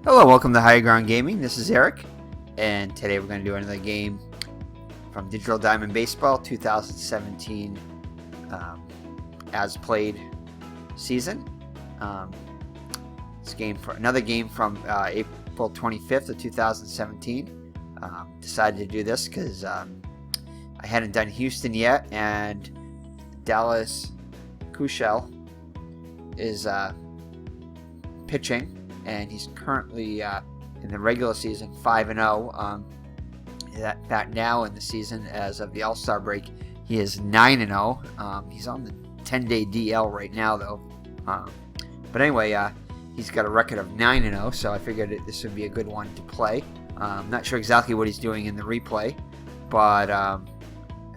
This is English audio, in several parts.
Hello, welcome to High Ground Gaming. This is Eric, and today we're going to do another game from Digital Diamond Baseball 2017 as played season. This game for another game from April 25th of 2017. Decided to do this because I hadn't done Houston yet, and Dallas Kuechel is pitching. And he's currently in the regular season 5-0. That now in the season, as of the All-Star break, he is 9-0. He's on the 10-day DL right now, though. But anyway, he's got a record of 9-0, so I figured this would be a good one to play. I'm not sure exactly what he's doing in the replay, but I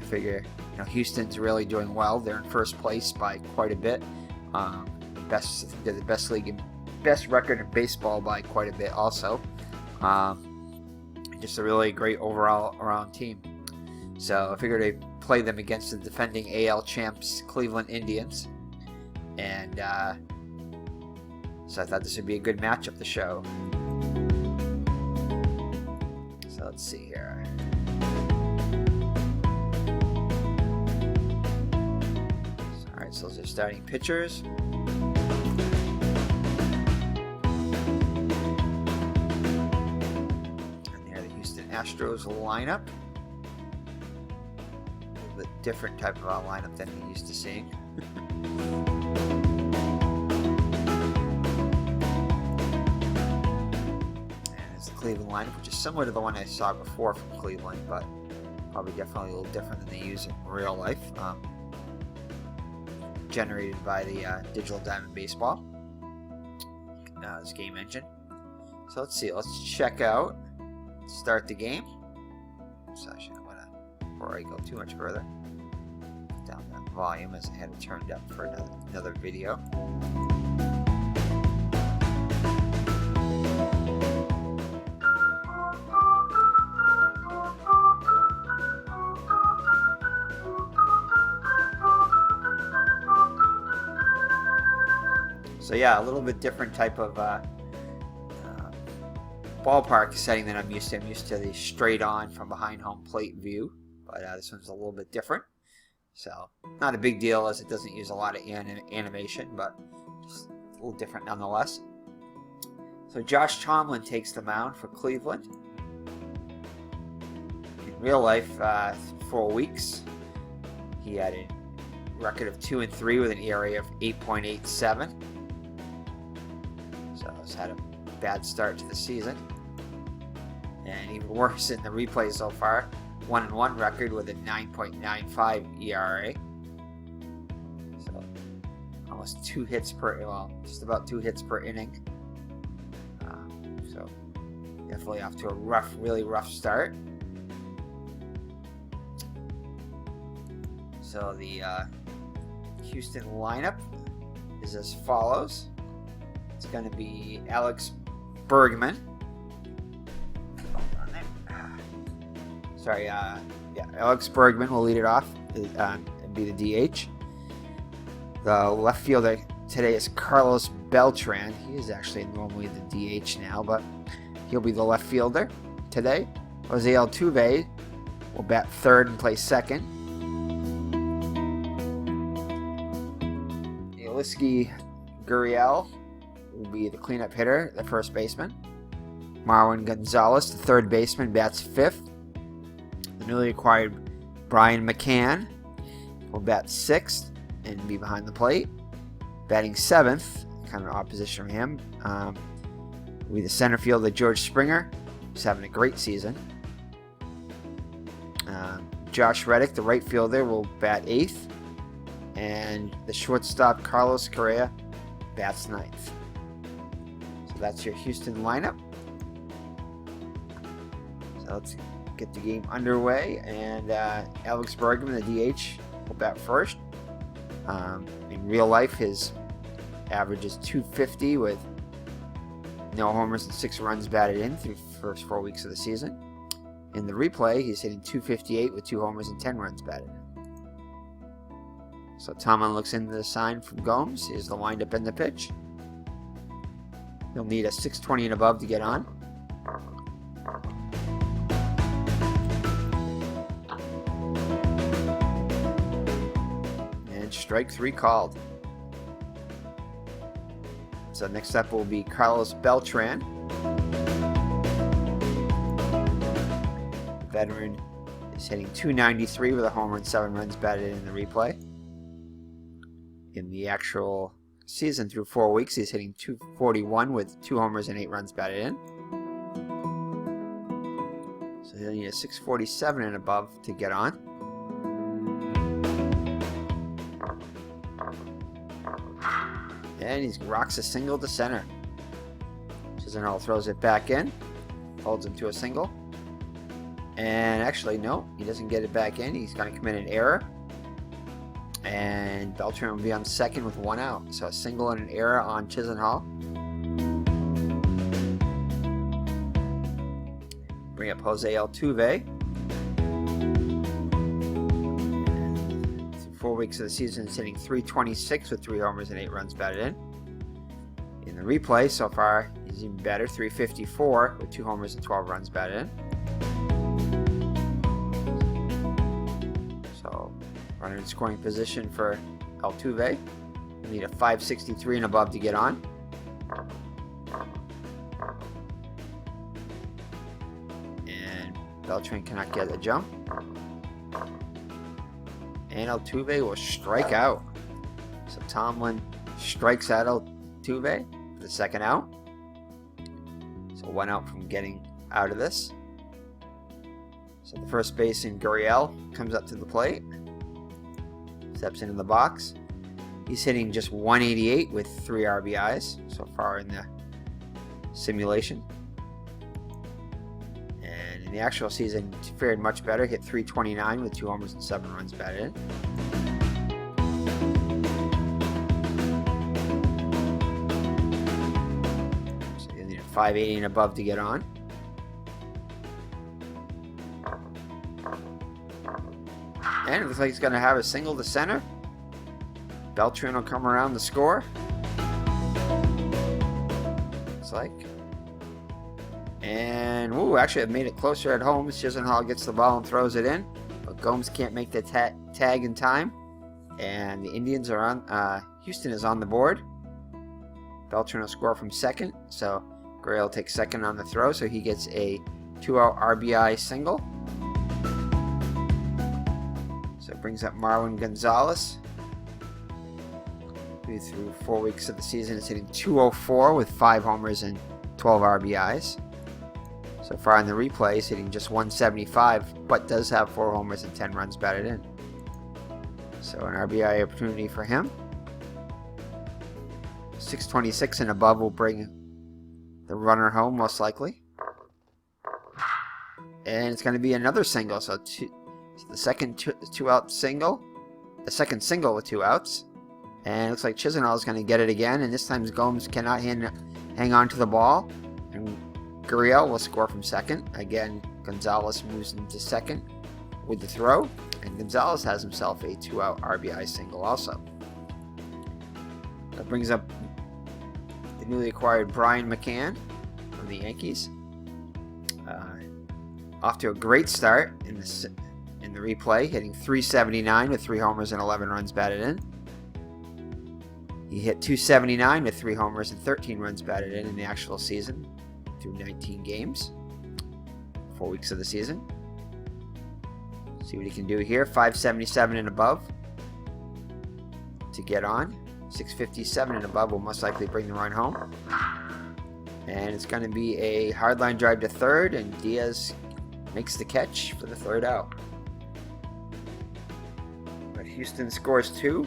figure Houston's really doing well. They're in first place by quite a bit. They're the best league in best record in baseball by quite a bit also. Just a really great overall around team. So I figured I'd play them against the defending AL champs Cleveland Indians. And so I thought this would be a good matchup to show. So let's see here. Alright, so those are starting pitchers. Astros lineup. A little bit different type of a lineup than we used to seeing. And it's the Cleveland lineup, which is similar to the one I saw before from Cleveland, but probably definitely a little different than they use in real life. Generated by the Digital Diamond Baseball. This game engine. So let's see. Let's check out. Start the game. So actually, I'm gonna, before I go too much further, put down that volume as I had it turned up for another video. So yeah, a little bit different type of ballpark setting that I'm used to. I'm used to the straight on from behind home plate view, but this one's a little bit different. So not a big deal as it doesn't use a lot of animation, but just a little different nonetheless. So Josh Tomlin takes the mound for Cleveland. In real life, 4 weeks, he had a record of 2-3 with an ERA of 8.87. So he's had a bad start to the season, and even worse in the replay so far, 1-1 record with a 9.95 ERA. So almost 2 hits per, well, just about 2 hits per inning. So definitely off to a really rough start. So the Houston lineup is as follows. It's going to be Alex Bergman. Alex Bergman will lead it off and be the DH. The left fielder today is Carlos Beltran. He is actually normally the DH now, but he'll be the left fielder today. Jose Altuve will bat third and play second. Correa will be the cleanup hitter, the first baseman. Marwin Gonzalez, the third baseman, bats fifth. The newly acquired Brian McCann will bat sixth and be behind the plate. Batting seventh, kind of opposition from him, will be the center fielder George Springer, who's having a great season. Josh Reddick, the right fielder, will bat eighth. And the shortstop Carlos Correa bats ninth. So that's your Houston lineup. So let's get the game underway. And Alex Bergman, the DH, will bat first. In real life, his average is .250 with no homers and 6 runs batted in through the first 4 weeks of the season. In the replay, he's hitting .258 with 2 homers and 10 runs batted in. So Tomlin looks into the sign from Gomes. Here's the windup and the pitch. He'll need a 620 and above to get on. And strike 3 called. So next up will be Carlos Beltran. The veteran is hitting .293 with a homer and 7 runs batted in the replay. In the actual season through 4 weeks, he's hitting .241 with 2 homers and 8 runs batted in. So he'll need a 647 and above to get on. And he rocks a single to center. Chisenhall throws it back in, holds him to a single. And actually, no, he doesn't get it back in. He's going to commit an error. And Beltran will be on second with 1 out. So a single and an error on Chisenhall. Bring up Jose Altuve. Through 4 weeks of the season, he's hitting .326 with 3 homers and 8 runs batted in. In the replay, so far, he's even better, .354 with 2 homers and 12 runs batted in. So, runner in scoring position for Altuve. He'll need a .563 and above to get on. And Beltran cannot get a jump. And Altuve will strike out. So Tomlin strikes out Altuve for the second out. So 1 out from getting out of this. So the first baseman, Correa, comes up to the plate. Steps into the box. He's hitting just .188 with 3 RBIs so far in the simulation. And in the actual season, he fared much better. Hit .329 with 2 homers and 7 runs batted in. So you need a .580 and above to get on. And it looks like he's going to have a single to center. Beltran will come around to score. Looks like. And, ooh, actually I've made it closer at home. Chisenhall gets the ball and throws it in. But Gomes can't make the tag in time. And the Indians are on, Houston is on the board. Beltran will score from second. So Correa will take second on the throw. So he gets a 2-out RBI single. So it brings up Marwin Gonzalez, who through 4 weeks of the season is hitting .204 with 5 homers and 12 RBIs. So far in the replay, he's hitting just .175, but does have 4 homers and 10 runs batted in. So an RBI opportunity for him. 626 and above will bring the runner home, most likely. And it's going to be another single, so the second two-out single. The second single with 2 outs. And it looks like Chisenhall is going to get it again. And this time Gomes cannot hang on to the ball. And Correa will score from second. Again, Gonzalez moves into second with the throw. And Gonzalez has himself a 2-out RBI single also. That brings up the newly acquired Brian McCann from the Yankees. Off to a great start in the replay, hitting .379 with 3 homers and 11 runs batted in. He hit .279 with 3 homers and 13 runs batted in the actual season through 19 games, 4 weeks of the season. See what he can do here. .577 and above to get on. .657 and above will most likely bring the run home. And it's going to be a hardline drive to third, and Diaz makes the catch for the 3rd out. But Houston scores 2.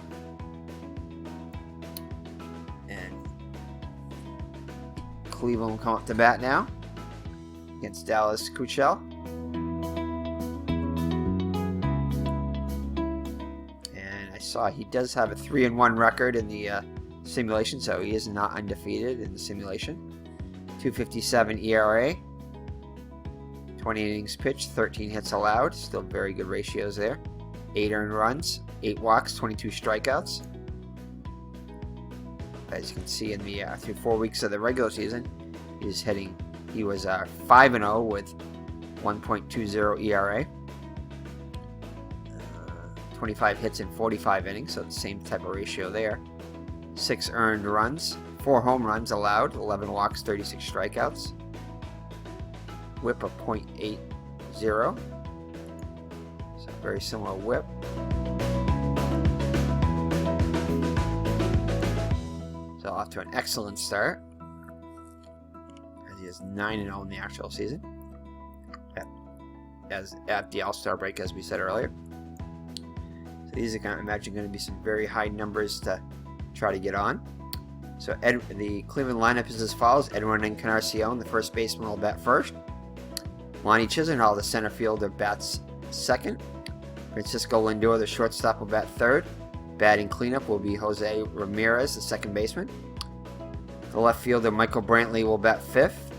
And Cleveland will come up to bat now against Dallas Kuechel. And I saw he does have a 3-1 record in the simulation, so he is not undefeated in the simulation. .257 ERA. 20 innings pitched, 13 hits allowed. Still very good ratios there. 8 earned runs, 8 walks, 22 strikeouts. as you can see in the through 4 weeks of the regular season, he was 5-0 with 1.20 ERA, 25 hits in 45 innings, so the same type of ratio there. 6 earned runs, 4 home runs allowed, 11 walks, 36 strikeouts. Whip of .80, so very similar whip. So off to an excellent start, as he is 9-0 in the actual season, at the All-Star break, as we said earlier. So these are, I imagine, going to be some very high numbers to try to get on. So the Cleveland lineup is as follows: Edwin Encarnacion, the first baseman, will bat first. Lonnie Chisenhall, the center fielder, bats second. Francisco Lindor, the shortstop, will bat third. Batting cleanup will be Jose Ramirez, the second baseman. The left fielder, Michael Brantley, will bat fifth.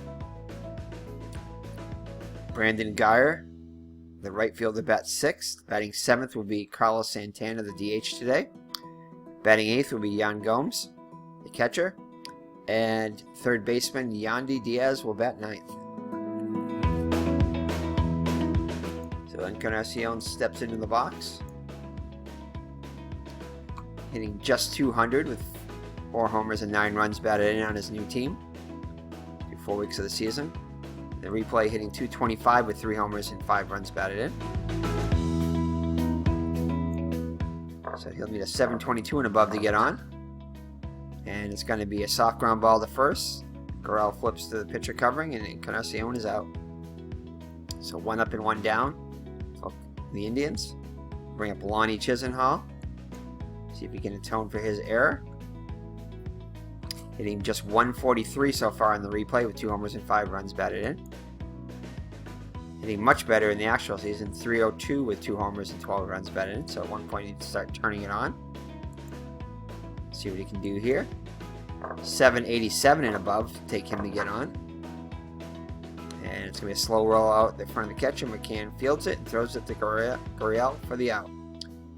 Brandon Geyer, the right fielder, bats sixth. Batting seventh will be Carlos Santana, the DH today. Batting eighth will be Yan Gomes, the catcher. And third baseman, Yandy Diaz, will bat ninth. So Encarnacion steps into the box, hitting just 200 with 4 homers and 9 runs batted in on his new team through 4 weeks of the season. The replay, hitting 225 with 3 homers and 5 runs batted in. So he'll need a 722 and above to get on. And it's going to be a soft ground ball to first. Correa flips to the pitcher covering, and Encarnacion is out. So 1 up and 1 down for the Indians. Bring up Lonnie Chisenhall. See if he can atone for his error. Hitting just 143 so far in the replay with 2 homers and 5 runs batted in. Hitting much better in the actual season, 302 with 2 homers and 12 runs batted in. So at one point he needs to start turning it on. See what he can do here. 787 and above to take him to get on. And it's going to be a slow roll out in front of the catcher. McCann fields it and throws it to Correa for the out.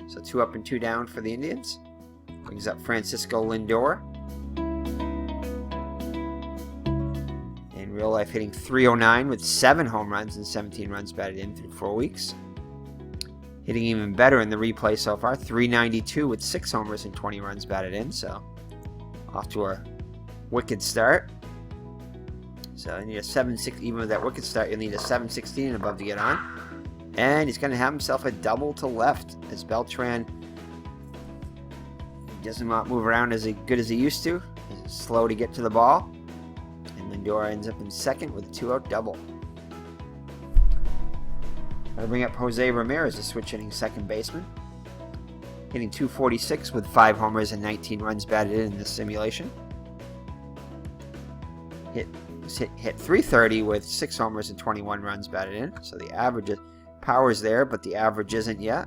So 2 up and 2 down for the Indians. Brings up Francisco Lindor. In real life, hitting 309 with 7 home runs and 17 runs batted in through 4 weeks. Hitting even better in the replay so far, 392 with 6 homers and 20 runs batted in. So off to a wicked start. So you need a 7-6, even with that wicked start, you'll need a 716 and above to get on. And he's going to have himself a double to left, as Beltran doesn't move around as good as he used to. He's slow to get to the ball. And Lindor ends up in second with a 2-out double. I'll bring up Jose Ramirez, the switch hitting second baseman. Hitting 246 with 5 homers and 19 runs batted in this simulation. Hit 330 with 6 homers and 21 runs batted in. So the average is, power's there, but the average isn't yet.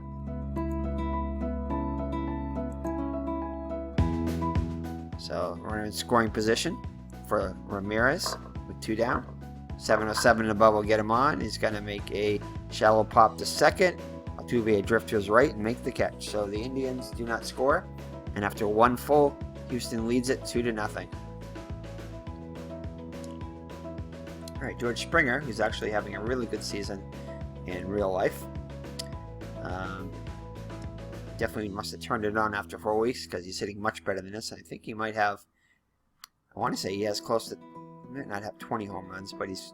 So we're in scoring position for Ramirez with 2 down. 707 and above will get him on. He's going to make a shallow pop to second. Altuve drift to his right and make the catch. So the Indians do not score. And after 1 full, Houston leads it 2-0. All right, George Springer, who's actually having a really good season in real life. Definitely must have turned it on after 4 weeks, because he's hitting much better than this. I think he might have, I want to say he has close to, he might not have 20 home runs, but he's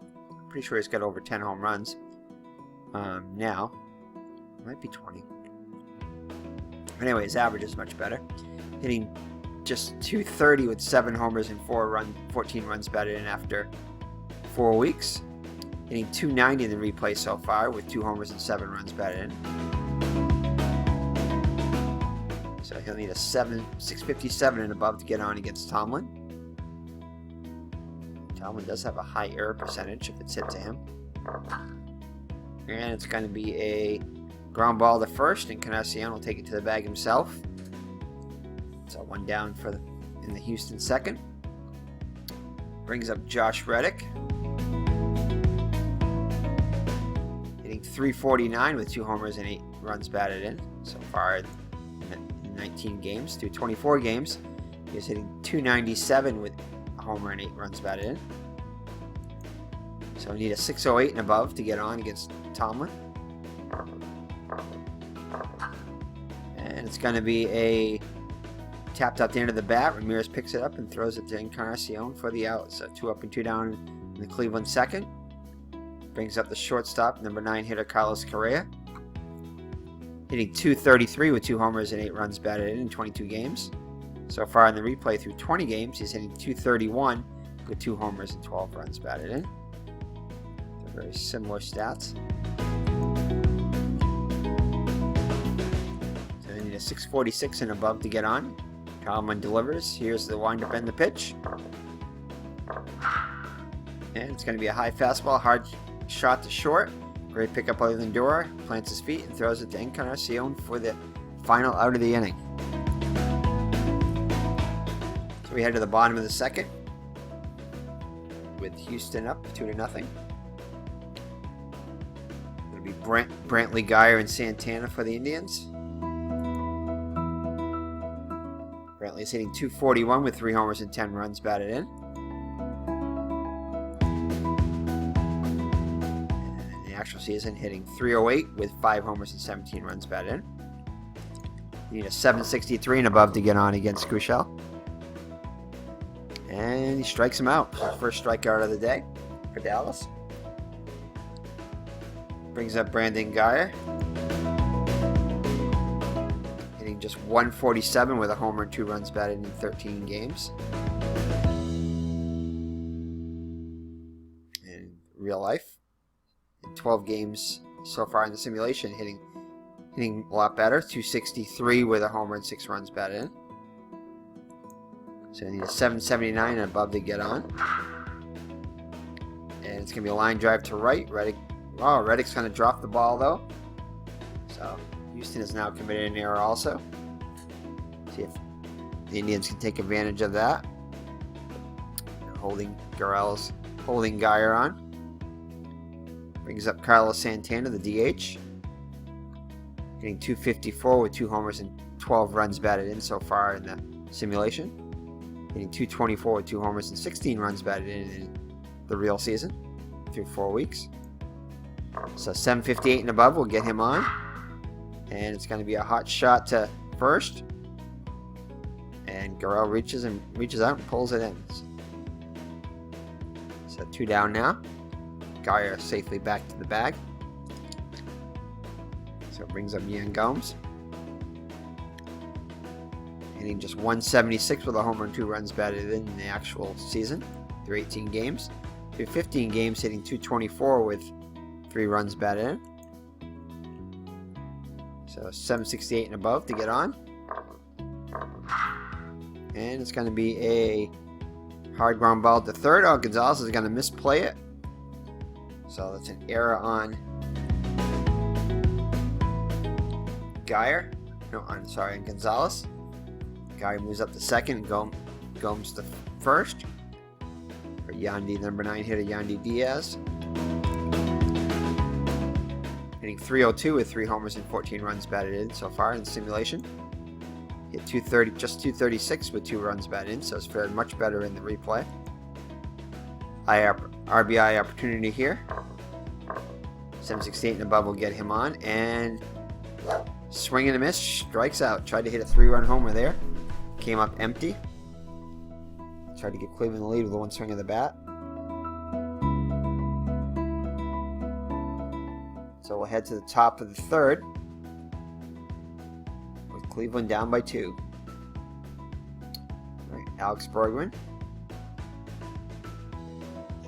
pretty sure he's got over 10 home runs. Now, it might be 20. Anyway, his average is much better. Hitting just 230 with 7 homers and 14 runs batted in after 4 weeks. Hitting 290 in the replay so far with 2 homers and 7 runs batted in. So he'll need a 657 and above to get on against Tomlin. Tomlin does have a high error percentage if it's hit to him. And it's going to be a ground ball to first, and Encarnacion will take it to the bag himself. So 1 down in the Houston second. Brings up Josh Reddick. Hitting 349 with 2 homers and 8 runs batted in so far in 19 games through 24 games. He was hitting .297 with a homer and 8 runs batted in. So we need a .608 and above to get on against Tomlin. And it's going to be a tapped out the end of the bat. Ramirez picks it up and throws it to Encarnacion for the out. So 2 up and 2 down in the Cleveland second. Brings up the shortstop, number 9 hitter Carlos Correa. Hitting .233 with 2 homers and 8 runs batted in 22 games. So far in the replay through 20 games, he's hitting .231 with 2 homers and 12 runs batted in. They're very similar stats. So they need a .646 and above to get on. Tomlin delivers. Here's the windup and the pitch. And it's going to be a high fastball, hard shot to short. Great pickup by Lindor. Plants his feet and throws it to Encarnacion for the final out of the inning. So we head to the bottom of the second with Houston up 2-0. It'll be Brantley, Geyer, and Santana for the Indians. Brantley's hitting .241 with 3 homers and 10 runs batted in. Actual season hitting .308 with 5 homers and 17 runs batted in. You need a .763 and above to get on against Kuechel. And he strikes him out. First strikeout of the day for Dallas. Brings up Brandon Geyer. Hitting just .147 with a homer and 2 runs batted in 13 games. In real life, 12 games so far in the simulation, hitting a lot better. .263 with a homer and 6 runs batted in. So I need a .779 and above to get on. And it's going to be a line drive to right. Reddick's going to drop the ball though. So Houston has now committed an error also. See if the Indians can take advantage of that. Holding Geyer on. Brings up Carlos Santana, the DH. Getting .254 with 2 homers and 12 runs batted in so far in the simulation. Hitting .224 with 2 homers and 16 runs batted in the real season through 4 weeks. So .758 and above will get him on. And it's going to be a hot shot to first. And Guerrero reaches out and pulls it in. So 2 down now. Geyer safely back to the bag. So it brings up Yan Gomes. Hitting just .176 with a homer and 2 runs batted in the actual season through 18 games. Through 15 games, hitting .224 with 3 runs batted in. So .768 and above to get on. And it's going to be a hard ground ball to third. Oh, Gonzalez is going to misplay it. So that's an error on Geyer. No, I'm sorry, on Gonzalez. Geyer moves up to second. Gomes to first. For Yandy, number 9 hitter Yandy Diaz. Hitting .302 with 3 homers and 14 runs batted in so far in the simulation. Hit just .236 with 2 runs batted in, so it's fared much better in the replay. RBI opportunity here. .768 and above will get him on, and swing and a miss, strikes out. Tried to hit a 3-run homer there, came up empty. Tried to give Cleveland the lead with 1 swing of the bat. So we'll head to the top of the third with Cleveland down by 2. All right, Alex Bergman,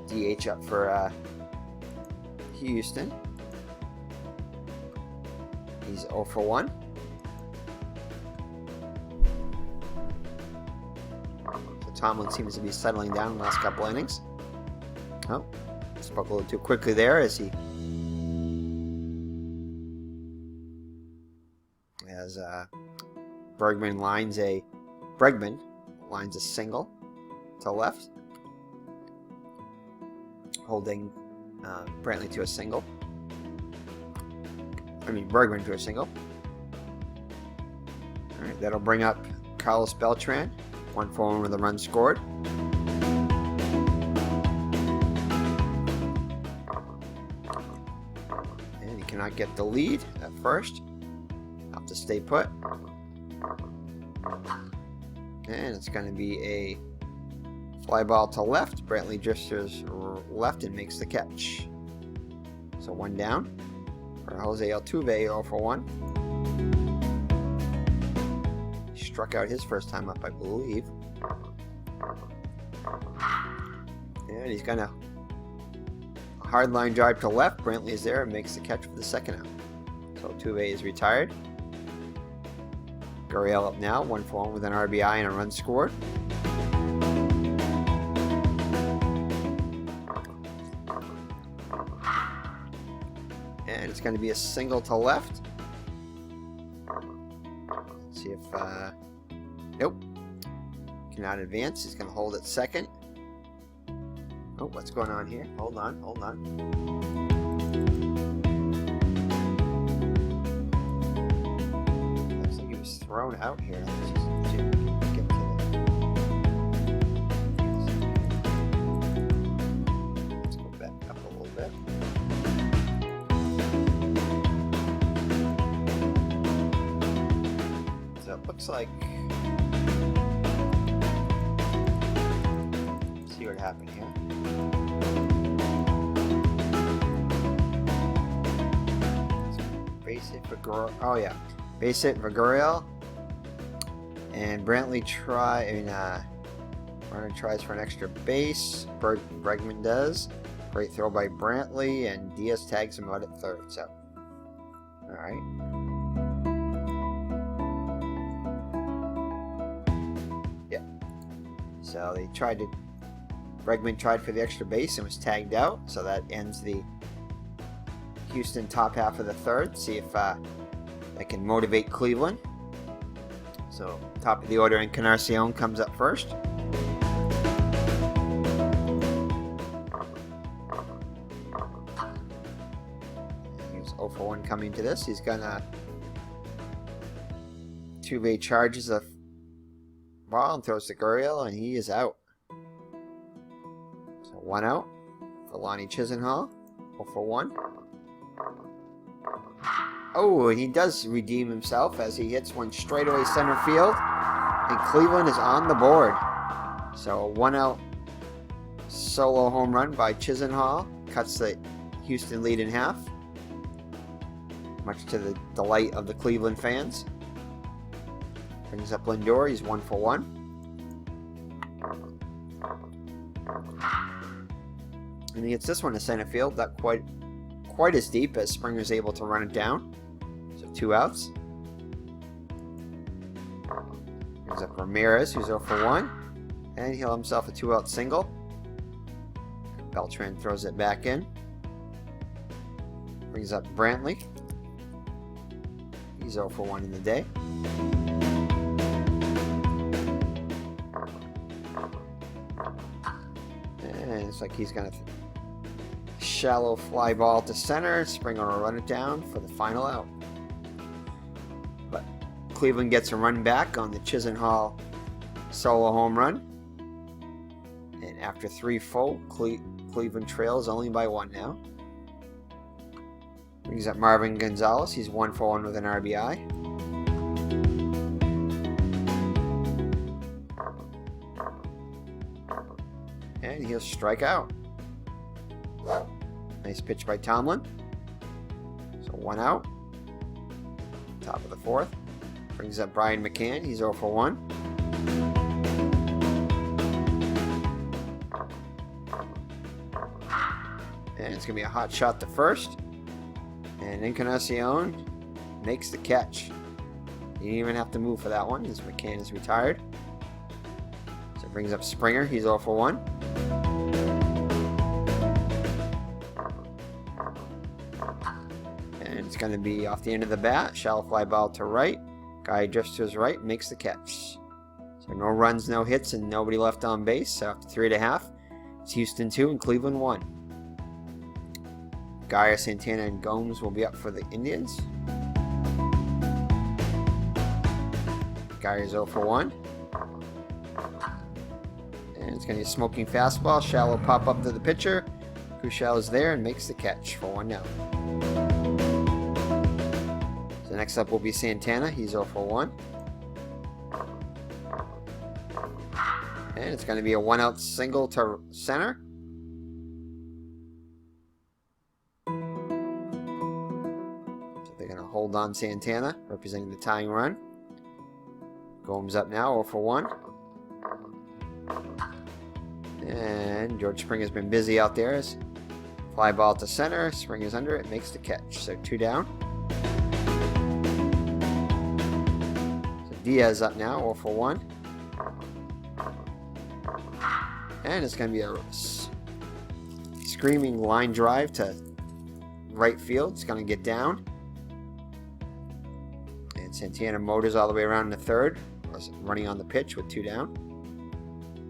DH up for Houston. He's 0 for 1. So Tomlin seems to be settling down in the last couple innings. Oh, spoke a little too quickly there as Bregman lines a single to left, holding Brantley to a single. Bergman to a single. All right, that'll bring up Carlos Beltran, 1-for-1 with a run scored. And he cannot get the lead at first. Have to stay put. And it's going to be a fly ball to left. Brantley gestures left and makes the catch. So 1 down for Jose Altuve, 0-for-1. He struck out his first time up, I believe. And he's going to hard line drive to left. Brantley is there and makes the catch for the second out. So Altuve is retired. Correa up now, 1-for-1 with an RBI and a run scored. And it's going to be a single to left. Let's see if, nope. Cannot advance. He's going to hold at second. Oh, what's going on here? Hold on. Looks like he was thrown out here. Let's just get to let's go back up a little bit. So it looks like, let's see what happened here. Base hit for base hit for Berger. And Brantley runner tries for an extra base. Bregman does. Great throw by Brantley, and Diaz tags him out at third. So, all right. Yeah. So Bregman tried for the extra base and was tagged out. So that ends the Houston top half of the third. See if that can motivate Cleveland. So top of the order, Encarnacion comes up first. He's 0-for-1 coming to this. He's gonna Altuve charges a ball and throws to Correa, and he is out. So 1 out for Lonnie Chisenhall. 0-for-1. Oh, and he does redeem himself as he hits one straightaway center field. And Cleveland is on the board. So a 1 out solo home run by Chisenhall cuts the Houston lead in half. Much to the delight of the Cleveland fans. Brings up Lindor, he's 1-for-1. And he gets this one to center field, not quite as deep as Springer's able to run it down. So 2 outs. Brings up Ramirez, who's 0-for-1. And he'll himself a 2-out single. Beltran throws it back in. Brings up Brantley. He's 0-for-1 in the day. And it's like he's going to shallow fly ball to center. Springer will run it down for the final out. But Cleveland gets a run back on the Chisenhall solo home run. And after 3 full, Cleveland trails only by 1 now. Brings up Marvin Gonzalez. He's 1-for-1 with an RBI. And he'll strike out. Nice pitch by Tomlin. So 1 out. Top of the 4th. Brings up Brian McCann. He's 0-for-1. And it's going to be a hot shot to first. And Encarnacion makes the catch. He didn't even have to move for that one as McCann is retired. So it brings up Springer. He's 0-for-1. And it's going to be off the end of the bat. Shallow fly ball to right. Guy just to his right makes the catch. So no runs, no hits, and nobody left on base. So after 3.5, it's Houston 2 and Cleveland 1. Guyer, Santana, and Gomes will be up for the Indians. Guyer's 0-for-1. And it's going to be a smoking fastball. Shallow pop up to the pitcher. Kuechel is there and makes the catch for 1 out. So next up will be Santana. He's 0 for 1. And it's going to be a 1 out single to center. So they're going to hold on Santana, representing the tying run. Gomes up now, 0 for 1. And George Springer's been busy out there. Fly ball to center. Springer's under it, makes the catch. So 2 down. So Diaz up now, 0 for 1. And it's going to be a screaming line drive to right field. It's going to get down. And Santana motors all the way around in the third. Running on the pitch with 2 down.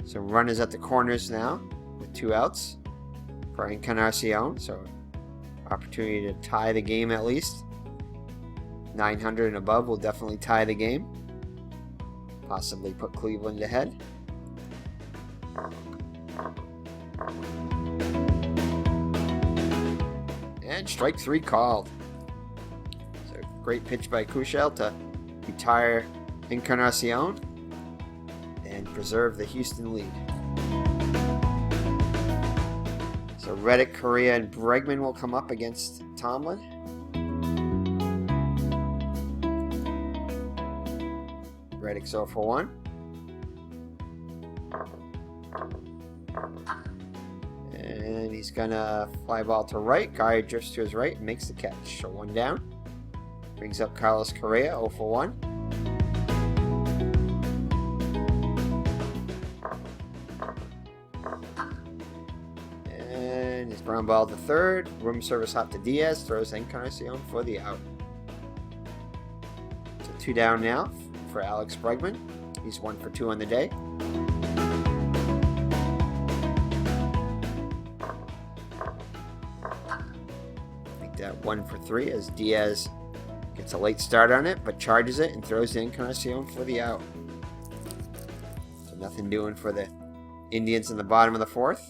So runners at the corners now with 2 outs for Encarnacion. So opportunity to tie the game at least. 900 and above will definitely tie the game. Possibly put Cleveland ahead. And strike 3 called. So great pitch by Kuechel to retire Encarnacion and preserve the Houston lead. So Reddick, Correa, and Bregman will come up against Tomlin. Reddick's 0 for 1. And he's gonna fly ball to right. Guy drifts to his right and makes the catch. So 1 down. Brings up Carlos Correa, 0 for 1. And his ground ball to third. Room service hop to Diaz. Throws Encarnacion for the out. So 2 down now for Alex Bregman. He's 1 for 2 on the day. That 1 for 3 as Diaz gets a late start on it, but charges it and throws the Encarnacion for the out. So nothing doing for the Indians in the bottom of the 4th.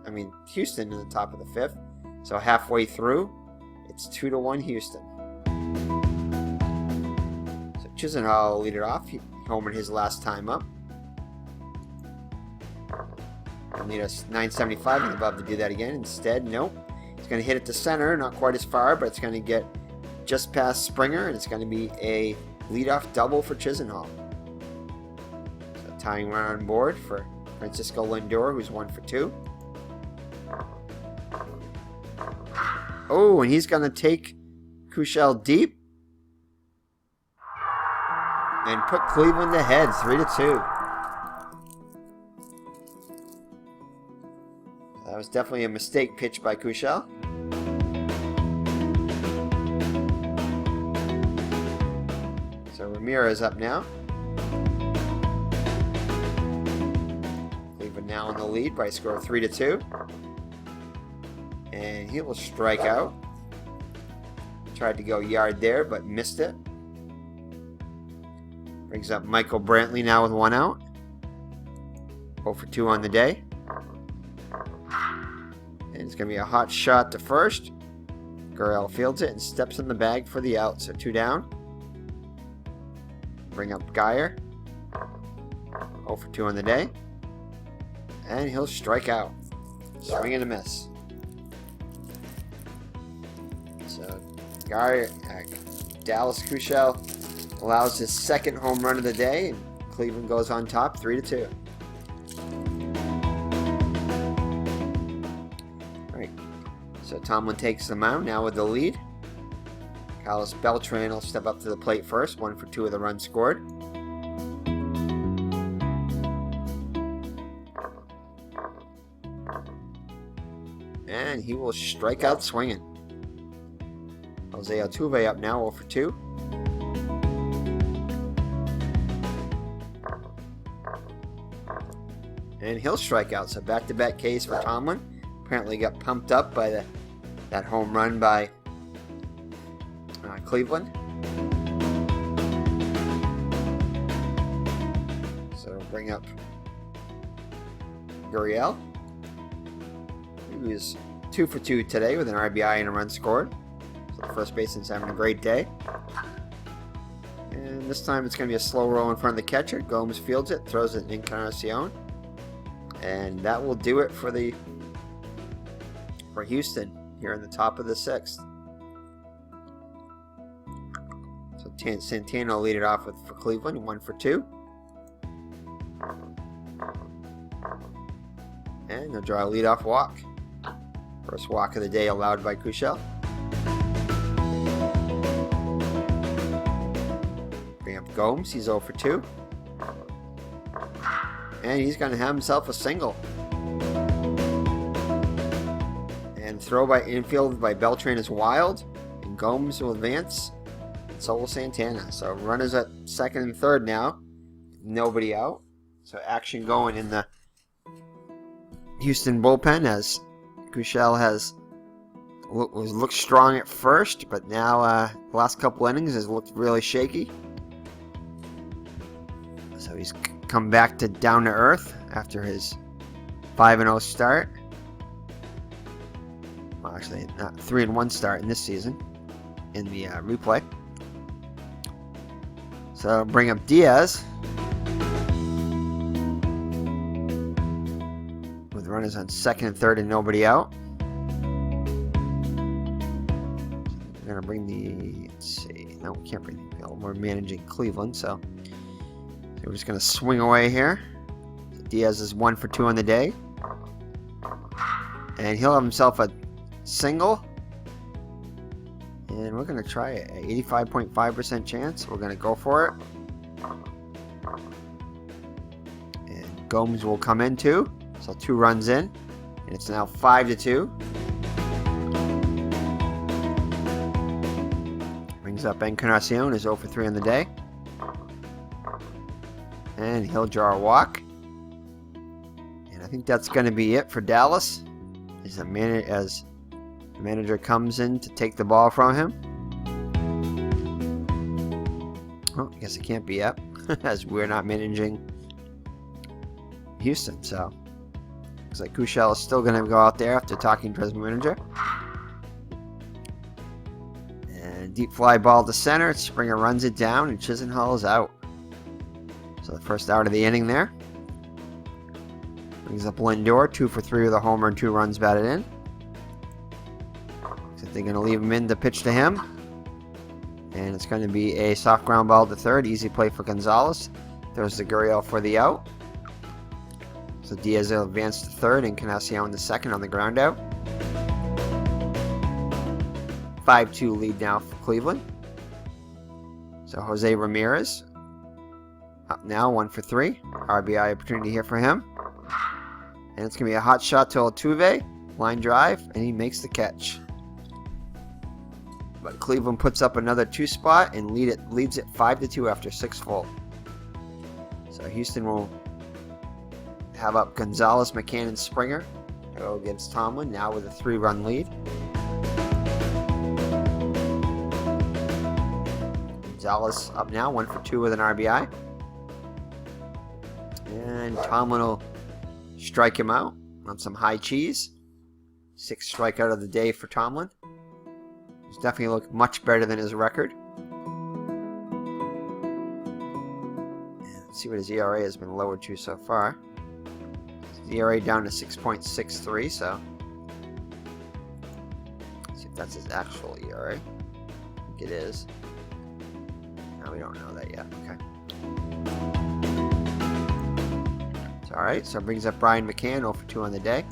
I mean, Houston in the top of the 5th. So halfway through, it's 2-1 Houston. So Chisenhall will lead it off. He homered his last time up. He'll need a 975 and above to do that again. Instead, nope. It's going to hit it to center, not quite as far, but it's going to get just past Springer, and it's going to be a leadoff double for Chisenhall. So tying run on board for Francisco Lindor, who's 1 for 2. Oh, and he's going to take Kuechel deep and put Cleveland ahead, 3-2. That was definitely a mistake pitch by Kuechel. So Ramirez up now. Cleveland now in the lead by a score of 3-2. And he will strike out. Tried to go yard there, but missed it. Brings up Michael Brantley now with 1 out. 0 for 2 on the day. And it's going to be a hot shot to first. Gurriel fields it and steps in the bag for the out. So 2 down. Bring up Geyer. 0 for 2 on the day. And he'll strike out. Swing and a miss. So Geyer, Dallas Kuechel allows his 2nd home run of the day. And Cleveland goes on top 3-2. So Tomlin takes the mound now with the lead. Carlos Beltran will step up to the plate first. 1 for 2 of the runs scored. And he will strike out swinging. Jose Altuve up now, 0 for 2. And he'll strike out. So back-to-back Ks for Tomlin. Apparently got pumped up by that home run by Cleveland. So bring up Gurriel, who is 2 for 2 today with an RBI and a run scored. So the first baseman's having a great day. And this time it's going to be a slow roll in front of the catcher. Gomes fields it, throws it in Encarnacion. And that will do it for Houston here in the top of the 6th. So Santana will lead it off for Cleveland, 1 for 2. And he'll draw a leadoff walk. First walk of the day allowed by Kuechel. Bring up Gomes, he's 0 for 2. And he's going to have himself a single. And throw by infield by Beltran is wild. And Gomes will advance. And so will Santana. So runners at second and third now. Nobody out. So action going in the Houston bullpen as Kuechel has looked strong at first, but now the last couple innings has looked really shaky. So he's come back to down to earth after his 5-0 start. Well, actually, not 3-1 start in this season in the replay. So bring up Diaz. With runners on second and third and nobody out. We're going to bring the, let's see, no, we can't bring the infield. We're managing Cleveland, so we're just going to swing away here. Diaz is 1 for 2 on the day. And he'll have himself a single. And we're going to try it. 85.5% chance. We're going to go for it. And Gomes will come in too. So 2 runs in. And it's now 5-2. Brings up Encarnacion, is 0 for 3 on the day. And he'll draw a walk. And I think that's going to be it for Dallas. As the manager comes in to take the ball from him. Oh, I guess it can't be up. As we're not managing Houston. So looks like Kuechel is still going to go out there after talking to his manager. And deep fly ball to center. Springer runs it down and Chisenhall is out. So the first out of the inning there. Brings up Lindor, 2 for 3 with a homer and 2 runs batted in. So they're going to leave him in to pitch to him. And it's going to be a soft ground ball to third. Easy play for Gonzalez. Throws the Gurriel for the out. So Diaz will advance to third and Encarnacion the second on the ground out. 5-2 lead now for Cleveland. So Jose Ramirez up now, 1 for 3. RBI opportunity here for him. And it's going to be a hot shot to Altuve. Line drive, and he makes the catch. But Cleveland puts up another 2 spot and leads it 5-2 after 6 full. So Houston will have up Gonzalez, McCann, and Springer to go against Tomlin, now with a 3-run lead. Gonzalez up now, 1 for 2 with an RBI. And Tomlin will strike him out on some high cheese. 6th strikeout of the day for Tomlin. He's definitely looked much better than his record. And let's see what his ERA has been lowered to so far. His ERA down to 6.63, so let's see if that's his actual ERA. I think it is. No, we don't know that yet. Okay. Alright, so it brings up Brian McCann, 0 for 2 on the day.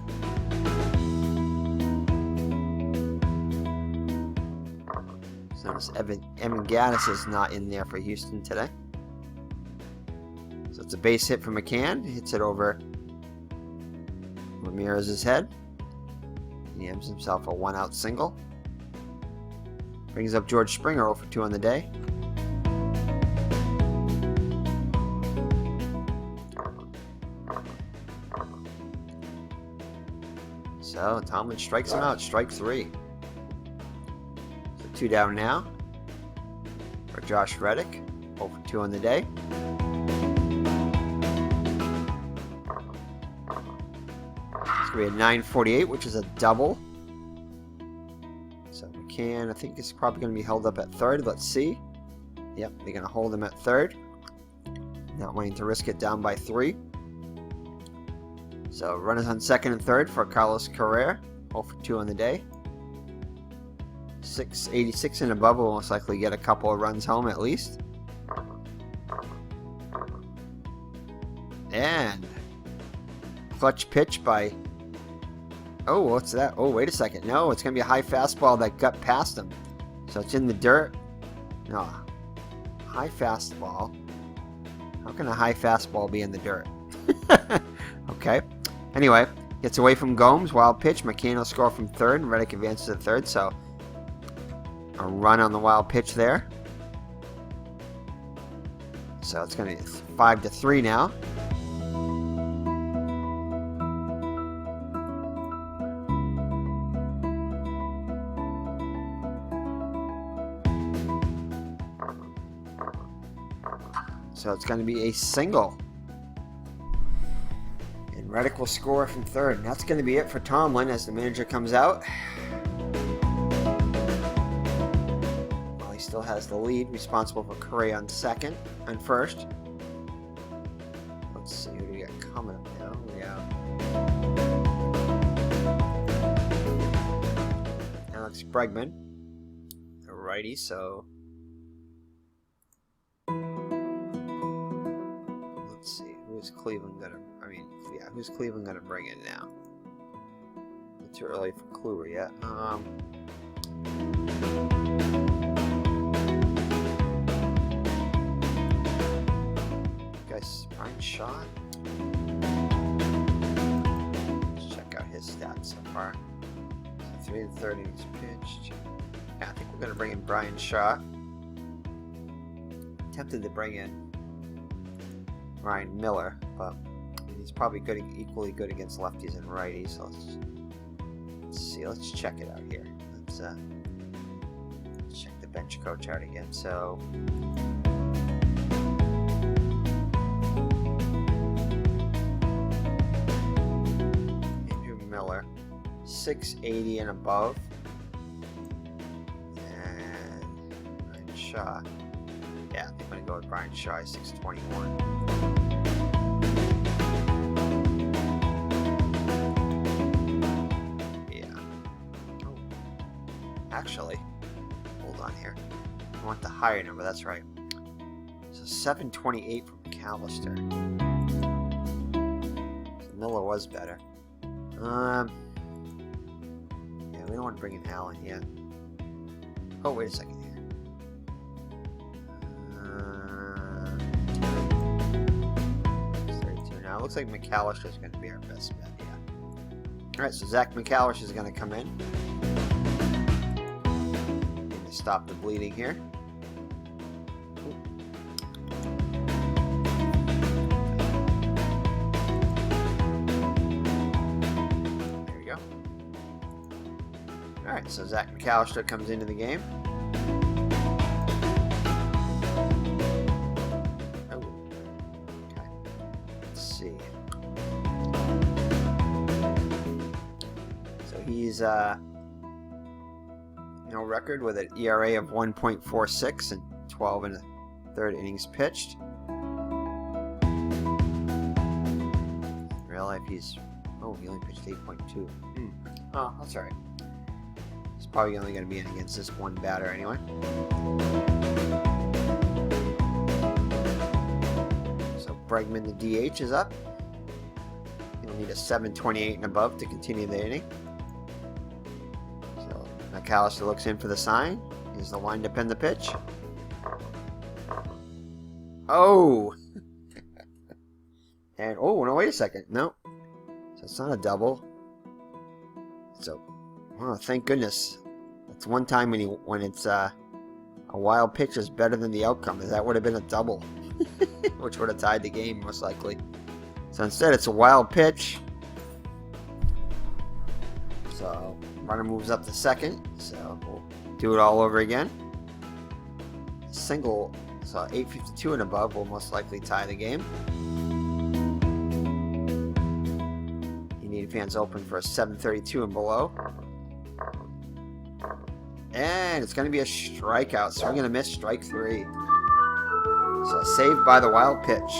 So notice Evan Gattis is not in there for Houston today. So it's a base hit for McCann. Hits it over Ramirez's head. He aims himself a 1-out single. Brings up George Springer, 0 for 2 on the day. So Tomlin strikes him out, strike 3. So 2 down now for Josh Reddick, 0 for 2 on the day. be a 948, which is a double. So McCann, I think, is probably going to be held up at third. Let's see. Yep, they're going to hold him at third. Not wanting to risk it down by 3. So runners on second and third for Carlos Correa. 0 for 2 on the day. 686 and above will most likely get a couple of runs home at least. And clutch pitch by... Oh, what's that? Oh, wait a second. No, it's going to be a high fastball that got past him. So it's in the dirt. No. High fastball. How can a high fastball be in the dirt? Okay. Anyway, gets away from Gomes. Wild pitch. McCann will score from third. And Reddick advances to third. So a run on the wild pitch there. So it's going to be 5-3 now. So it's going to be a single. And Reddick will score from third. And that's going to be it for Tomlin as the manager comes out. Well, he still has the lead, responsible for Correa on second and first. Let's see who do we got coming up now. We have Alex Bregman, a righty, so... Let's see, who's Cleveland gonna? Who's Cleveland gonna bring in now? It's too early for Kluber yet. Guys, Brian Shaw. Let's check out his stats so far. 3 and 30 he's pitched. Yeah, I think we're gonna bring in Brian Shaw. Tempted to bring in Ryan Miller, but he's probably equally good against lefties and righties. So let's see. Let's check it out here. Let's check the bench coach out again. So Andrew Miller, 680 and above, and Ryan Shaw. Yeah, I think I'm going to go with Brian Shaw, 621. Yeah. Oh. Actually, hold on here. I want the higher number, that's right. So 728 from McAllister. So Miller was better. Yeah, we don't want to bring in Allen yet. Oh, wait a second. It looks like McAllister is going to be our best bet, yeah. Alright, so Zach McAllister is going to come in. Need to stop the bleeding here. There we go. Alright, so Zach McAllister comes into the game. He's record with an ERA of 1.46 and 12 and a third innings pitched. In real life, he only pitched 8.2. Oh, that's alright. He's probably only going to be in against this one batter anyway. So Bregman, the DH, is up. He'll need a 728 and above to continue the inning. McAllister looks in for the sign. Here's the windup and the pitch. Oh! And, oh, no, wait a second. No. So it's not a double. So, oh, thank goodness. That's one time when it's a wild pitch is better than the outcome. That would have been a double. Which would have tied the game, most likely. So instead, it's a wild pitch. So, runner moves up to second, so we'll do it all over again. Single, so 852 and above will most likely tie the game. You need fans open for a 732 and below. And it's going to be a strikeout. Swing and a miss, strike 3. So saved by the wild pitch.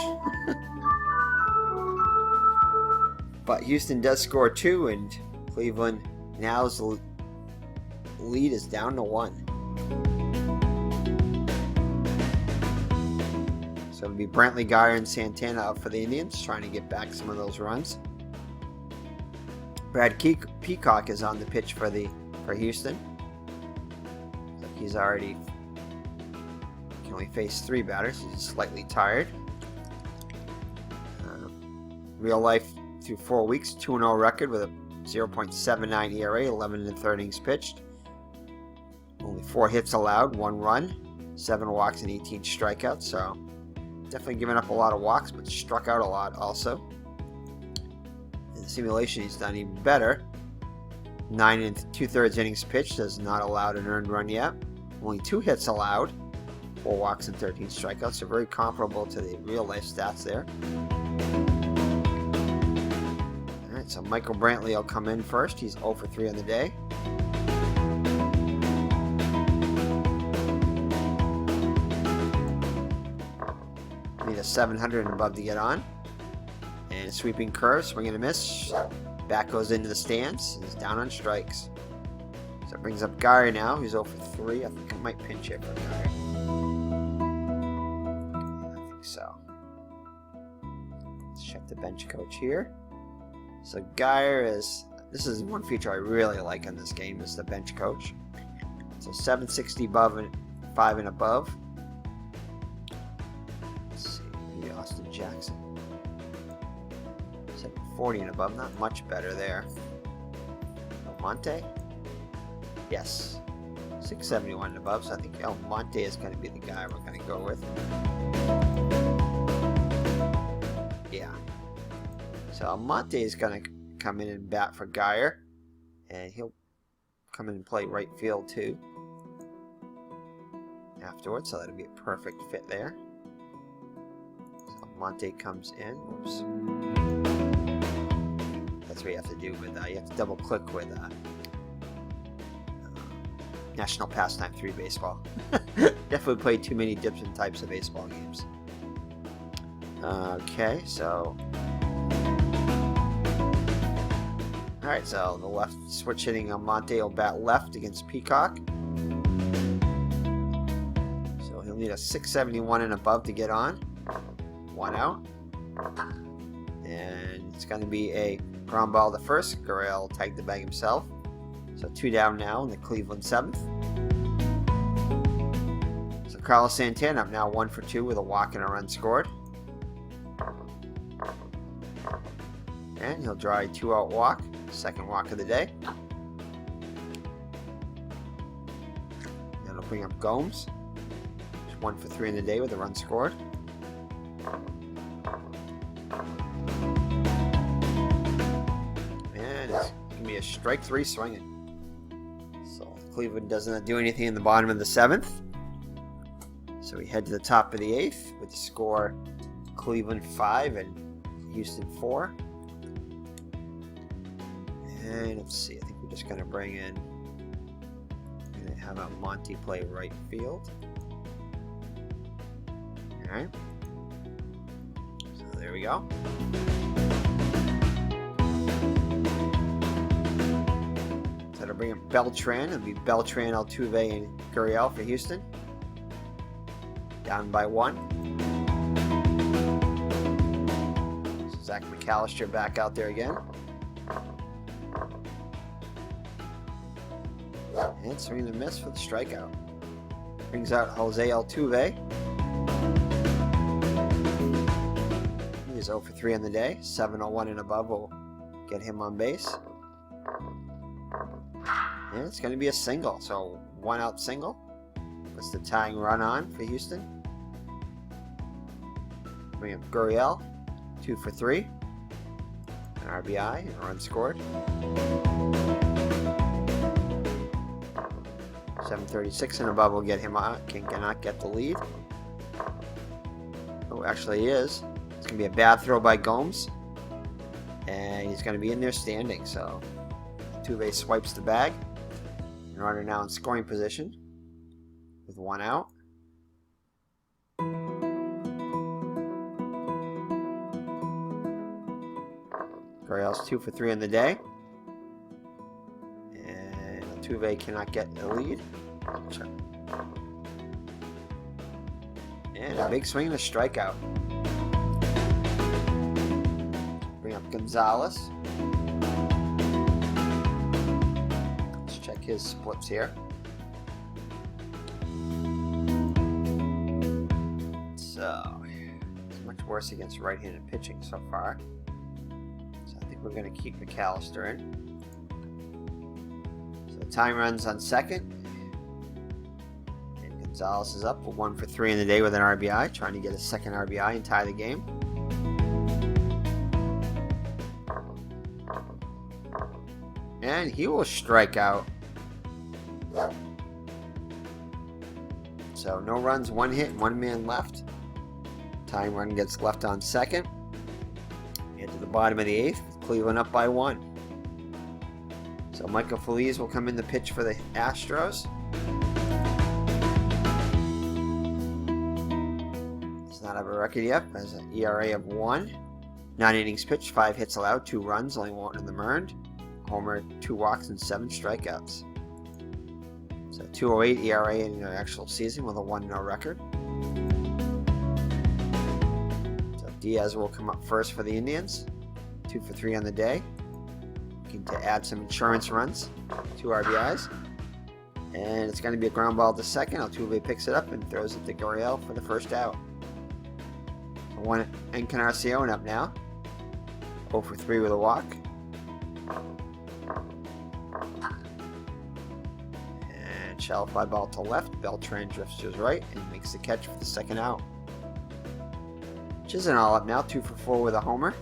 But Houston does score 2, and Cleveland now's lead is down to 1. So it'll be Brantley, Geyer, and Santana up for the Indians, trying to get back some of those runs. Brad Peacock is on the pitch for Houston. He's already can only face 3 batters. He's slightly tired. Real life through 4 weeks, 2-0 record with a 0.79 ERA, 11 1/3 innings pitched. Only 4 hits allowed, 1 run, 7 walks, and 18 strikeouts. So definitely giving up a lot of walks, but struck out a lot also. In the simulation, he's done even better. 9 2/3 innings pitched, has not allowed an earned run yet. Only 2 hits allowed, 4 walks and 13 strikeouts, so very comparable to the real life stats there. Alright, so Michael Brantley will come in first. He's 0 for 3 on the day. Need a 700 and above to get on. And sweeping curve, swing and a miss. Back goes into the stands. He's down on strikes. So it brings up Geyer now. He's 0 for 3. I think I might pinch hit for Geyer. I think so. Let's check the bench coach here. So Geyer is... This is one feature I really like in this game, is the bench coach. So 760 above and 5 and above. Let's see. Maybe Austin Jackson. 740 and above. Not much better there. Almonte? Yes, 671 and above, so I think Almonte is going to be the guy we're going to go with. Yeah. So Almonte is going to come in and bat for Geyer, and he'll come in and play right field too afterwards, so that'll be a perfect fit there. So Almonte comes in. Whoops. That's what you have to do with you have to double click with National Pastime 3 baseball. Definitely played too many different types of baseball games. Okay, so... Alright, so the left switch hitting Almonte will bat left against Peacock. So he'll need a 671 and above to get on. 1 out. And it's going to be a ground ball to first. Correa will tag the bag himself. So 2 down now in the Cleveland 7th. So Carlos Santana up now 1 for 2 with a walk and a run scored. And he'll draw a 2-out walk. Second walk of the day. That'll bring up Gomes. He's 1 for 3 in the day with a run scored. And it's going to be a strike 3 swinging. Cleveland doesn't do anything in the bottom of the 7th. So we head to the top of the 8th with the score Cleveland 5 and Houston 4. And let's see, I think we're just going to bring in, we're going to have Monty play right field. Alright. So there we go. That'll bring up Beltran. It'll be Beltran, Altuve, and Correa for Houston. Down by 1. So Zach McAllister back out there again. And swing and a miss for the strikeout. Brings out Jose Altuve. He's 0 for 3 on the day. 701 and above will get him on base. And it's going to be a single, so 1 out single. Puts the tying run on for Houston. Bring up Gurriel, 2 for 3. An RBI, and a run scored. 736 and above will get him out. Cannot get the lead. Oh, actually he is. It's going to be a bad throw by Gomes. And he's going to be in there standing. So Altuve swipes the bag. And runner now in scoring position with one out. Correa's 2 for 3 on the day. And Altuve cannot get the lead. And a big swing and a strikeout. Bring up Gonzalez. Let's check his splits here. So, it's much worse against right-handed pitching so far. So I think we're going to keep McAllister in. So the time runs on second. And Gonzalez is up for 1 for 3 in the day with an RBI, trying to get a second RBI and tie the game. And he will strike out. So no runs, 1 hit, 1 man left. Tying run gets left on second. Into the bottom of the 8th, with Cleveland up by 1. So Michael Feliz will come in the pitch for the Astros. Does not have a record yet. Has an ERA of 1. 9 innings pitched, 5 hits allowed, 2 runs, only 1 of them earned. Homer, 2 walks, and 7 strikeouts. So 2.08 ERA in the actual season with a 1-0 record. So Diaz will come up first for the Indians. 2 for 3 on the day. Looking to add some insurance runs. 2 RBIs. And it's going to be a ground ball to second. Altuve picks it up and throws it to Correa for the first out. So 1 Encarnacion up now. 0 for 3 with a walk. Shallow fly ball to left. Beltran drifts to his right and makes the catch for the second out. Chisenhall up now, 2 for 4 with a homer.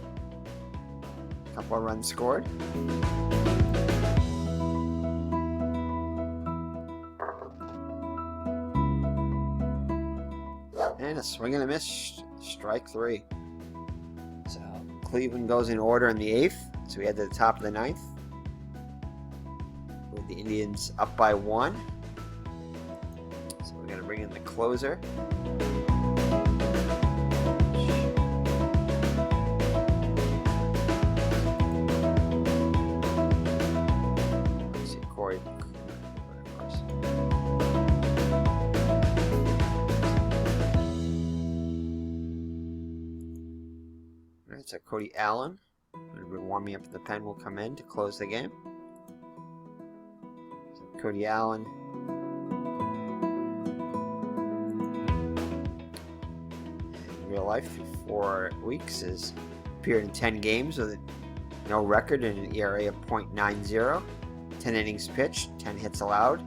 A couple of runs scored. And a swing and a miss, strike 3. So Cleveland goes in order in the 8th. So we head to the top of the 9th. With the Indians up by 1. We're going to bring in the closer. Let's see, Corey. Alright, so Cody Allen, warming up at the pen, will come in to close the game. So Cody Allen. Real life through 4 weeks has appeared in 10 games with no record and an ERA of .90, 10 innings pitched, 10 hits allowed,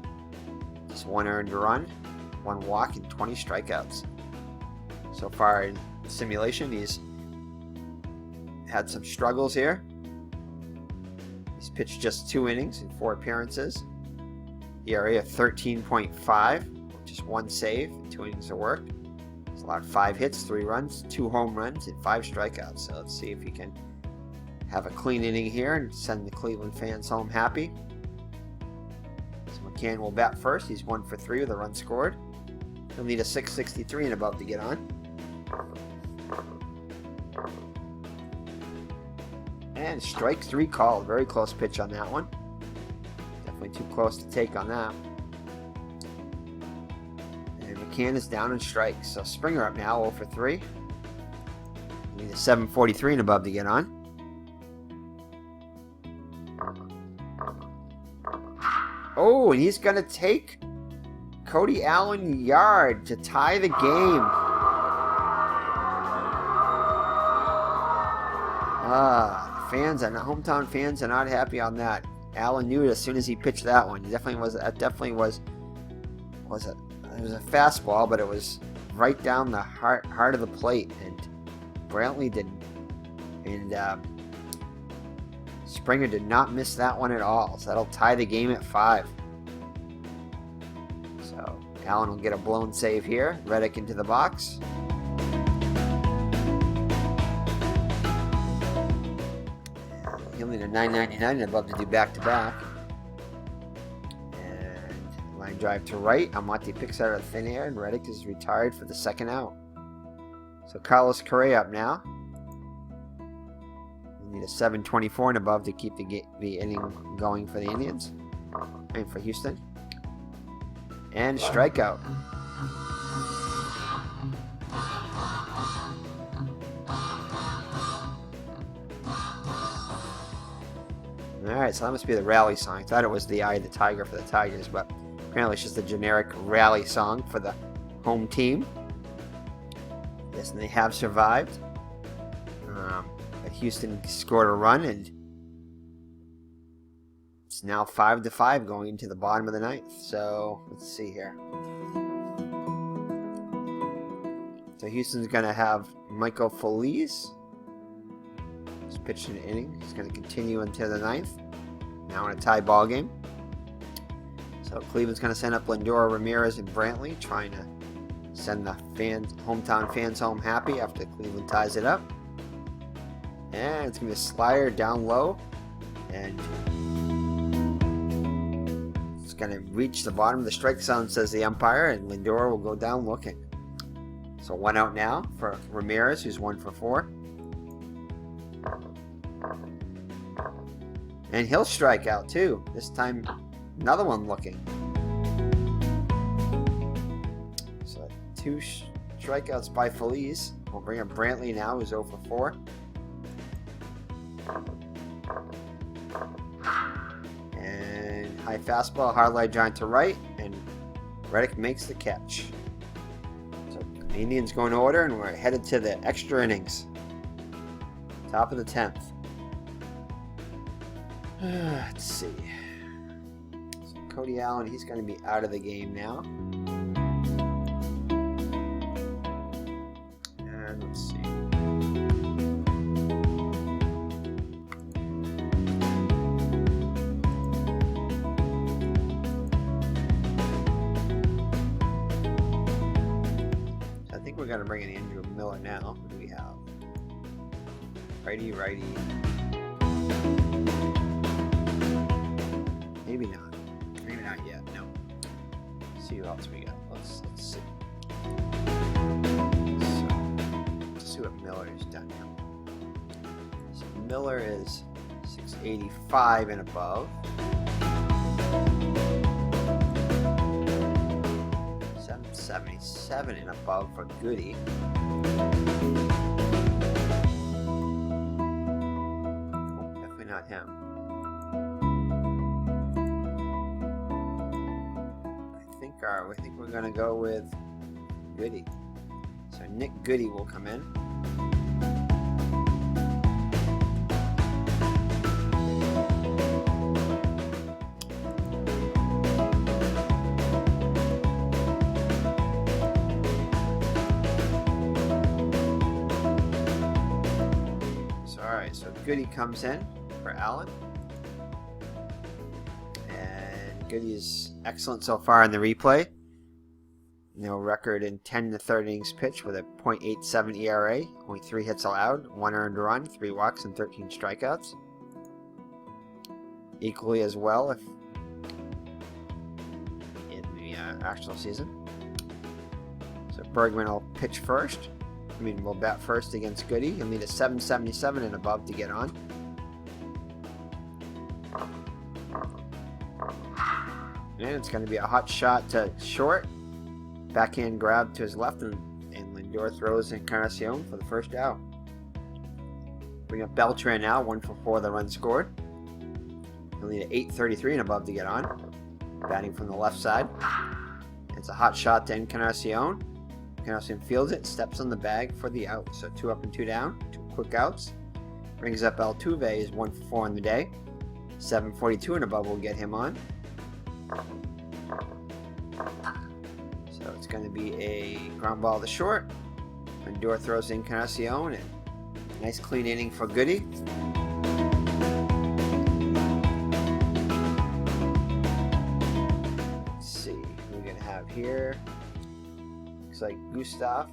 just 1 earned run, 1 walk, and 20 strikeouts. So far in simulation, he's had some struggles here. He's pitched just 2 innings in 4 appearances, ERA of 13.5, just 1 save, 2 innings of work. He's allowed 5 hits, 3 runs, 2 home runs, and 5 strikeouts. So let's see if he can have a clean inning here and send the Cleveland fans home happy. So McCann will bat first. He's 1 for 3 with a run scored. He'll need a .663 and above to get on. And strike 3 called. Very close pitch on that one. Definitely too close to take on that. McCann is down in strikes. So Springer up now, 0 for 3. Need a .743 and above to get on. Oh, and he's going to take Cody Allen yard to tie the game. Fans and hometown fans are not happy on that. Allen knew it as soon as he pitched that one. It definitely was a fastball, but it was right down the heart of the plate, and Brantley didn't. And Springer did not miss that one at all, so that'll tie the game at 5. So Allen will get a blown save here. Reddick into the box. $9.99 and above to do back-to-back. And line drive to right. Almonte picks out of thin air, and Reddick is retired for the second out. So Carlos Correa up now. We need a 7.24 and above to keep the inning going for the Indians. And for Houston. And strikeout. Alright, so that must be the rally song. I thought it was the Eye of the Tiger for the Tigers, but apparently it's just a generic rally song for the home team. Yes, and they have survived. But Houston scored a run, and it's now 5-5 going into the bottom of the ninth. So let's see here. So Houston's going to have Michael Feliz. He's pitched an inning. He's going to continue into the ninth. Now in a tie ball game. So Cleveland's going to send up Lindor, Ramirez, and Brantley, trying to send the hometown fans home happy after Cleveland ties it up. And it's going to be a slider down low. And it's going to reach the bottom of the strike zone, says the umpire, and Lindor will go down looking. So 1 out now for Ramirez, who's 1 for 4. And he'll strike out too. This time, another one looking. So 2 strikeouts by Feliz. We'll bring up Brantley now, who's 0 for 4. And high fastball, hard line drive to right, and Reddick makes the catch. So the Indians go in order, and we're headed to the extra innings. Top of the 10th. Let's see. So Cody Allen, he's going to be out of the game now. And let's see. So I think we're going to bring in Andrew Miller now. Who do we have? Righty. Maybe not. Maybe not yet. No. Let's see who else we got. Let's see. So, let's see what Miller has done now. So Miller is 685 and above. 777 and above for Goody. Oh, definitely not him. I think we're going to go with Goody. So Nick Goody will come in. So, alright, so Goody comes in for Allen. And Goody is excellent so far in the replay. No record in 10 to 3rd innings pitched with a .87 ERA, only 3 hits allowed, 1 earned run, 3 walks, and 13 strikeouts. Equally as well if in the actual season. So Bergman will pitch first. We'll bat first against Goody. He'll need a 777 and above to get on. And it's going to be a hot shot to short. Backhand grab to his left, and Lindor throws Encarnacion for the first out. Bring up Beltran now, 1 for 4, the run scored. He'll need an 833 and above to get on. Batting from the left side. It's a hot shot to Encarnacion. Encarnacion fields it, steps on the bag for the out. So 2 up and 2 down, 2 quick outs. Brings up Altuve, is 1 for 4 on the day. 742 and above will get him on. So it's going to be a ground ball to short. Lindor throws Encarnacion, and nice clean inning for Goody. Let's see who we're going to have here. Looks like Gustav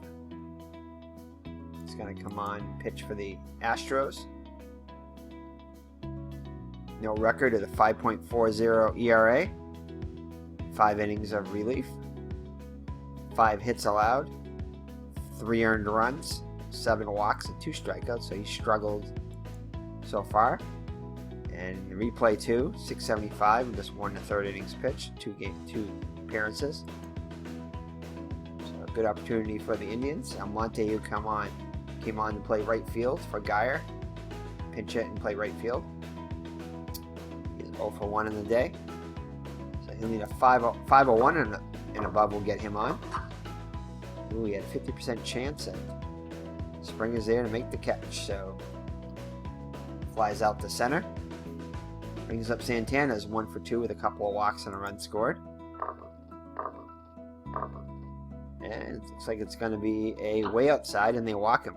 is going to come on, pitch for the Astros. No record of the 5.40 ERA. 5 innings of relief. 5 hits allowed. 3 earned runs. 7 walks and 2 strikeouts. So he struggled so far. And replay 2, 675 with just 1 1/3 innings pitched, 2 appearances. So a good opportunity for the Indians. Almonte, who came on to play right field for Geyer. Pinch hit and play right field. He's 0 for 1 in the day. So he'll need a 501 and above will get him on. Ooh, he had a 50% chance, and Springer's there to make the catch. So flies out to center. Brings up Santana's 1 for 2 with a couple of walks and a run scored. And it looks like it's going to be a way outside, and they walk him.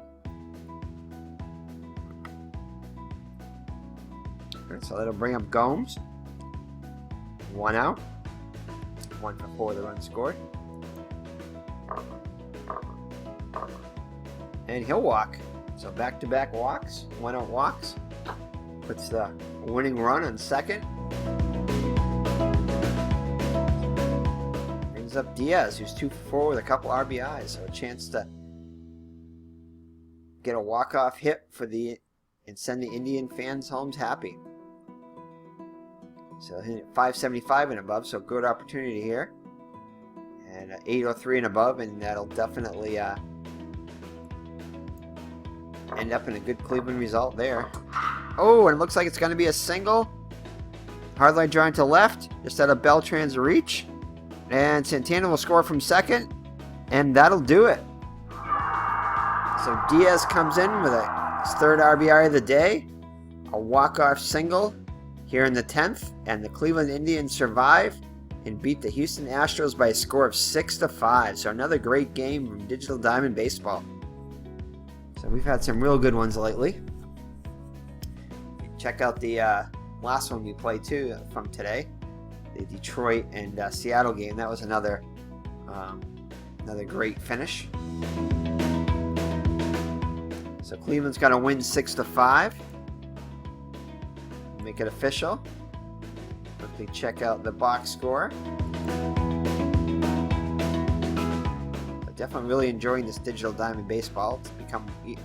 So that'll bring up Gomes. 1 out. 1 for 4 with a run scored. And he'll walk. So back-to-back walks. 1 out walks. Puts the winning run on second. Brings up Diaz, who's 2 for 4 with a couple RBIs. So a chance to get a walk-off hit and send the Indian fans home happy. So hitting at 575 and above, so good opportunity here. And 803 and above, and that'll definitely end up in a good Cleveland result there. Oh, and it looks like it's going to be a single. Hard line drawing to left, just out of Beltran's reach. And Santana will score from second, and that'll do it. So Diaz comes in with his 3rd RBI of the day. A walk-off single here in the 10th, and the Cleveland Indians survive and beat the Houston Astros by a score of 6-5. So another great game from Digital Diamond Baseball. So we've had some real good ones lately. Check out the last one we played too from today, the Detroit and Seattle game. That was another great finish. So Cleveland's got to win 6-5. Make it official. Quickly check out the box score. Definitely really enjoying this Digital Diamond Baseball. It's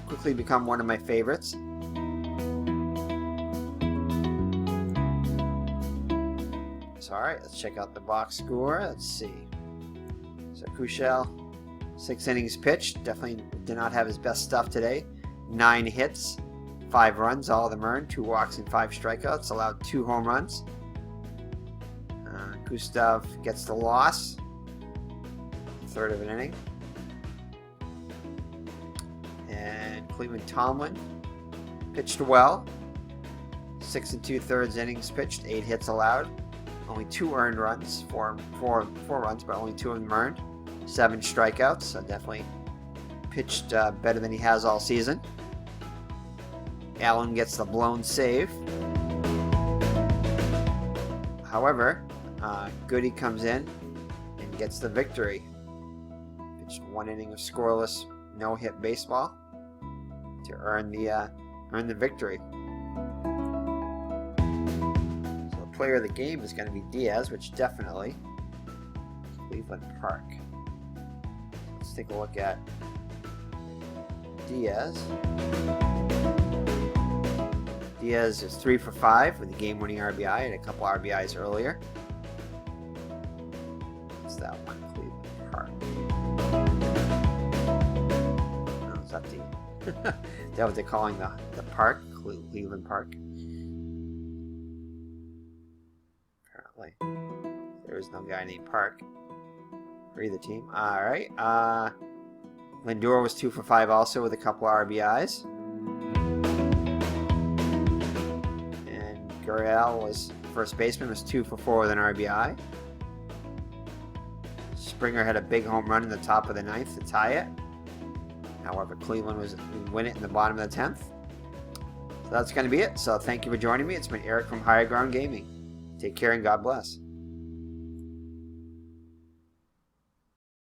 quickly become one of my favorites. So alright, let's check out the box score. Let's see. So Kuechel, 6 innings pitched. Definitely did not have his best stuff today. 9 hits. 5 runs, all of them earned, 2 walks and 5 strikeouts, allowed 2 home runs. Gustav gets the loss, 1/3 of an inning. And Cleveland Tomlin pitched well, 6 2/3 innings pitched, 8 hits allowed, only 2 earned runs, 4 runs, but only 2 of them earned, 7 strikeouts, so definitely pitched better than he has all season. Allen gets the blown save. However, Goody comes in and gets the victory. Pitched 1 inning of scoreless, no-hit baseball to earn the victory. So the player of the game is going to be Diaz, which definitely Cleveland Park. Let's take a look at Diaz. Diaz is 3 for 5 with a game-winning RBI and a couple RBIs earlier. What's that one? Cleveland Park. No, it's not the... Is that what they're calling the park? Cleveland Park? Apparently. There is no guy named Park for either team. Alright. Lindor was 2 for 5 also with a couple RBIs. Correa was first baseman, was 2 for 4 with an RBI. Springer had a big home run in the top of the 9th to tie it. However, Cleveland would win it in the bottom of the 10th. So that's going to be it. So thank you for joining me. It's been Eric from Higher Ground Gaming. Take care and God bless.